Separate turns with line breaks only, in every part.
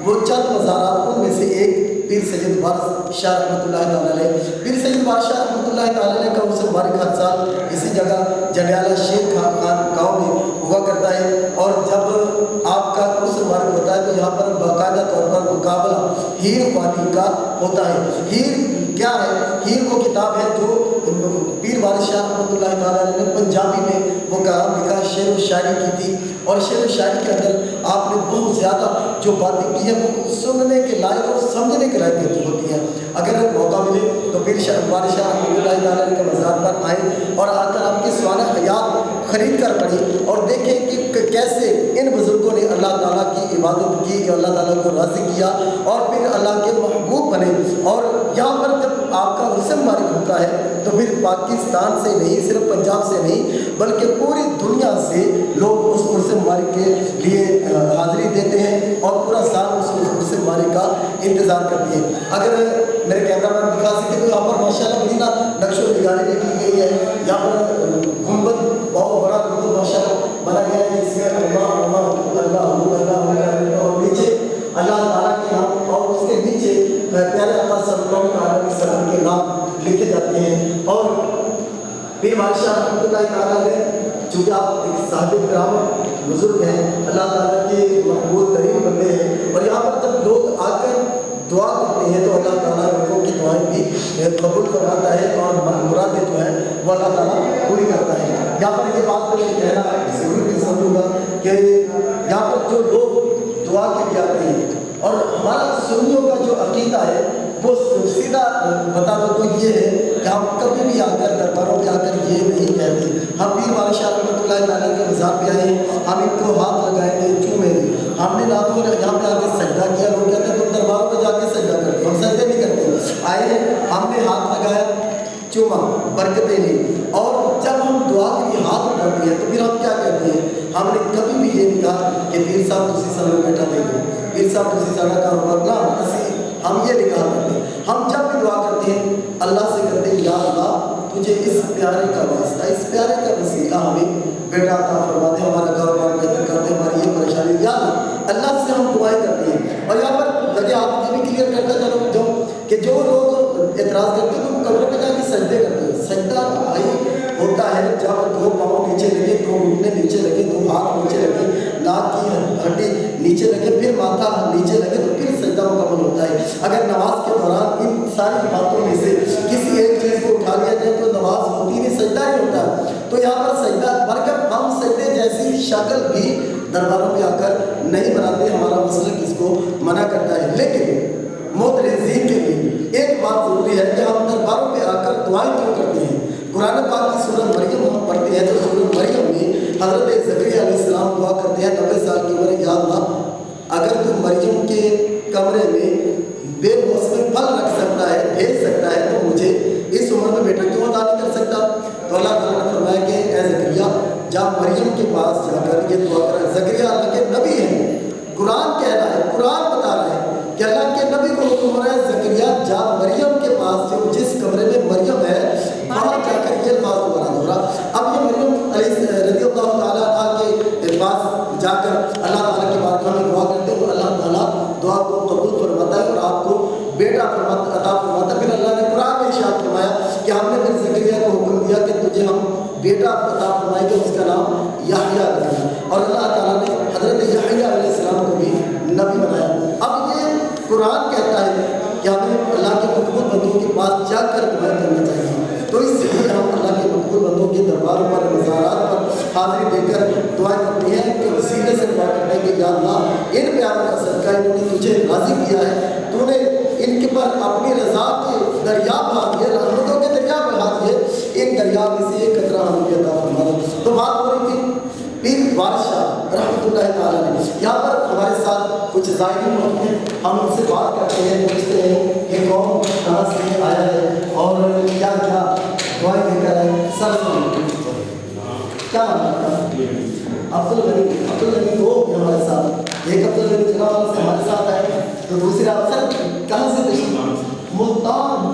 وہ چند مزارات ان میں سے ایک پیر سید وارث شاہ رحمۃ اللہ تعالیٰ علیہ، پیر سید وارث شاہ رحمۃ اللہ تعالیٰ علیہ کا اس مبارک حادثہ اسی جگہ جنڈیالہ شیر خان گاؤں میں ہوا کرتا ہے، اور جب آپ کا اس مبارک ہوتا ہے تو یہاں پر باقاعدہ طور پر مقابلہ ہیر خوانی کا ہوتا ہے۔ ہیر کیا ہے؟ ہیر وہ کتاب ہے جو پیر وارث شاہ رحمۃ اللہ تعالیٰ علیہ نے پنجابی میں وہ کلام لکھا، شعر و شاعری کی تھی، اور شعر و شاعری کے اندر آپ نے بہت زیادہ جو باتیں کی ہیں وہ سننے کے لائق اور سمجھنے کے لائق ہوتی ہیں۔ اگر موقع ملے تو پیر وارث شاہ رحمۃ اللہ تعالیٰ علیہ کے مزار پر آئیں اور آ کر آپ کی سوانح حیات خرید کر پڑھیں اور دیکھیں کہ کیسے ان بزرگوں نے اللہ تعالیٰ کی عبادت کی، اللہ تعالیٰ کو راضی کیا اور پھر اللہ کے محبوب بنے۔ اور یہاں پر جب آپ کا عرس مبارک ہوتا ہے تو پھر پاکستان سے نہیں، صرف پنجاب سے نہیں بلکہ پوری دنیا سے لوگ اس عرس مبارک کے لیے حاضری دیتے ہیں اور پورا سال اس عرس مبارک کا انتظار کرتے ہیں۔ اگر میرے کیمرہ مین دکھا سکتے تو یہاں پر ماشاء اللہ بڑی نا نقش و نگاری بھی کی گئی ہے، یہاں پر گنبد بہت بڑا گنبد ماشاء اللہ بنا گیا ہے جس میں اللہ اور نیچے اللہ تعالیٰ کے نام اور اس کے نیچے پیارے آقا صلی اللہ علیہ وسلم کے نام لکھے جاتے ہیں۔ اور پیر وارث شاہ رحمۃ اللہ تعالیٰ نے چونکہ آپ ایک صاحب کرام بزرگ ہیں، اللہ تعالیٰ کے مقبول ترین بندے ہیں، اور یہاں پر جب لوگ آ کر دعا کرتے ہیں تو اللہ تعالیٰ لوگوں کی دعائیں بھی قبول کرواتا ہے اور مرادیں جو ہیں وہ اللہ تعالیٰ پوری کرتا ہے۔ یہاں پر یہ بات میں کہنا ضرور بھی سمجھوں گا کہ یہاں پر جو لوگ دعا کے لیے آتے ہیں اور ہمارا سنیوں کا جو عقیدہ ہے وہ سیدھا بتا دو تو یہ ہے کہ ہم کبھی بھی آ کر درباروں پہ آ کر یہ نہیں کہتے ہم پیر وارث شاہ رحمۃ اللہ تعالیٰ کے مزار پہ آئے ہیں، ہم ان کو ہاتھ لگائیں گے، چومیں گے۔ ہم نے رات کو یہاں پہ آ کے سجدہ کیا، لوگ کہتے ہیں تم درباروں پہ جا کے سجدہ کرتے، ہم سجدے نہیں کرتے، آئے ہم نے ہاتھ لگایا، چوما، برکتیں لی، اور جب ہم دعا کے لیے ہاتھ اٹھاتے ہیں تو پھر ہم کیا کہتے ہیں؟ ہم نے کبھی بھی یہ نہیں کہا کہ پیر صاحب تسی سارا بیٹھا دے دو، پیر صاحب تسی سارا کاروبار نہ، ہم یہ نہیں کہا کرتے۔ ہم جب بھی دعا کرتے ہیں اللہ سے کرتے ہیں یا اللہ تجھے اس پیارے کا واسطہ، اس پیارے کا وسیلہ ہمیں بیٹا عطا فرما دے، ہمارا کاروبار بہتر کر دے، ہماری یہ پریشانی یا اللہ سے ہم دعائیں کرتے ہیں۔ اور یہاں پر لگے آپ یہ بھی کلیئر کرتا چلو جو کہ جو لوگ اعتراض کرتے ہیں تو قبر پہ جا کے سجدے کرتے ہیں، سجدہ بھائی ہوتا ہے جب دو پاؤں نیچے لگے، دو گھٹنے نیچے لگے، دو ہاتھ نیچے لگے، ناک کی ہڈی نیچے لگے، پھر ماتھا نیچے لگے تو پھر سجدہ مکمل ہوتا ہے۔ اگر نماز کے دوران ان ساری باتوں میں سے کسی ایک چیز کو اٹھا لیا جائے تو نماز ہوتی نہیں، سجدہ ہی ہوتا ہے۔ تو یہاں پر سجدہ برکت ہم سجدے جیسی شکل بھی درباروں پہ آ کر نہیں بناتے، ہمارا مسلک اس کو منع کرتا ہے۔ لیکن معترضین کے لیے ایک بات ضروری ہے کہ ہم درباروں پہ آ کر دعائیں کیوں کرتے ہیں؟ قرآن پاک کی سورہ مریم ہم پڑھتے ہیں تو سورہ مریم میں حضرت زکریا علیہ السلام دعا کرتے ہیں 90 سال کی عمر، یا اللہ اگر تو مریم کے کمرے میں بے موسم پھل رکھ سکتا ہے، بھیج سکتا ہے تو مجھے اس عمر میں بیٹا کیوں عطا نہیں کر سکتا؟ تو اللہ تعالیٰ نے فرمایا کہ اے زکریا جا مریم کے پاس جا کر یہ دعا کر۔ زکریا اللہ کے نبی ہیں، قرآن کہہ رہا ہے، قرآن بتا رہا ہے کہ اللہ کے نبی کو حکم ہو رہا ہے زکریا جا مریم کے پاس، جو جس کمرے میں مریم ہے وہاں جا کر یہ بات دوبارہ ہو رہا۔ اب یہ مریم علیہ رضی اللہ تعالیٰ عنہ کے پاس جا کر اللہ تعالیٰ کی بارگاہ میں دعا کرتے ہیں، اللہ تعالیٰ دعا کو قبول فرماتا ہے اور آپ کو بیٹا عطا فرماتا ہے۔ پھر اللہ نے قرآن میں ارشاد فرمایا کہ ہم نے پھر زکریا کو حکم دیا کہ تجھے ہم بیٹا عطا فرمائیں گے، اس کا نام یحییٰ رکھنا، اور اللہ تعالیٰ نے حضرت یحییٰ علیہ السلام کو بھی نبی بنایا۔ اب یہ قرآن کہتا ہے کہ ہمیں اللہ کے مقبول بندوں کے پاس جا کر دعائیں کرنا چاہیے، تو اس لیے ہم اللہ کے مقبول بندوں کے درباروں پر، مزارات پر حاضری دے کر دعائیں کرتے ہیں کہ وسیلے سے دعا کرتے ہیں کہ یا اللہ ان پیاروں کا صدقہ انہوں نے تجھے راضی کیا ہے، تو نے ان کے پر اپنی رضا کے دریا بہا دیے، رحمتوں کے دریا بہا دیے، ایک دریا میں سے ایک قطرہ ہم کو عطا فرما دے۔ تو بات ہو رہی تھی پیر وارث شاہ رحمۃ اللہ تعالیٰ نے، یہاں پر ہمارے ساتھ کچھ زائرین ہوتے ہیں، ہم ان سے بات کرتے ہیں، پوچھتے ہیں کہ کون کہاں سے آیا ہے اور کیا کیا دعائیں لے کر آئے۔ سر کیا عبد الغنی وہ ہمارے ساتھ، ایک عبد الغنی جناب سے ہمارے ساتھ آئے، تو دوسرے افسر کہاں سے تشریف؟ ملتان،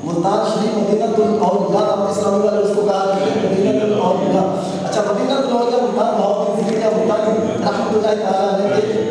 ملتان شریف مدینہ الاولیاء، ہم اسلامی والے اس کو کہا کرتے ہیں مدینہ الاولیاء۔ اچھا مدینہ الاولیاء ملتان بہت ذکر کیا، ملتان رحمۃ اللہ تعالیٰ علیہ کے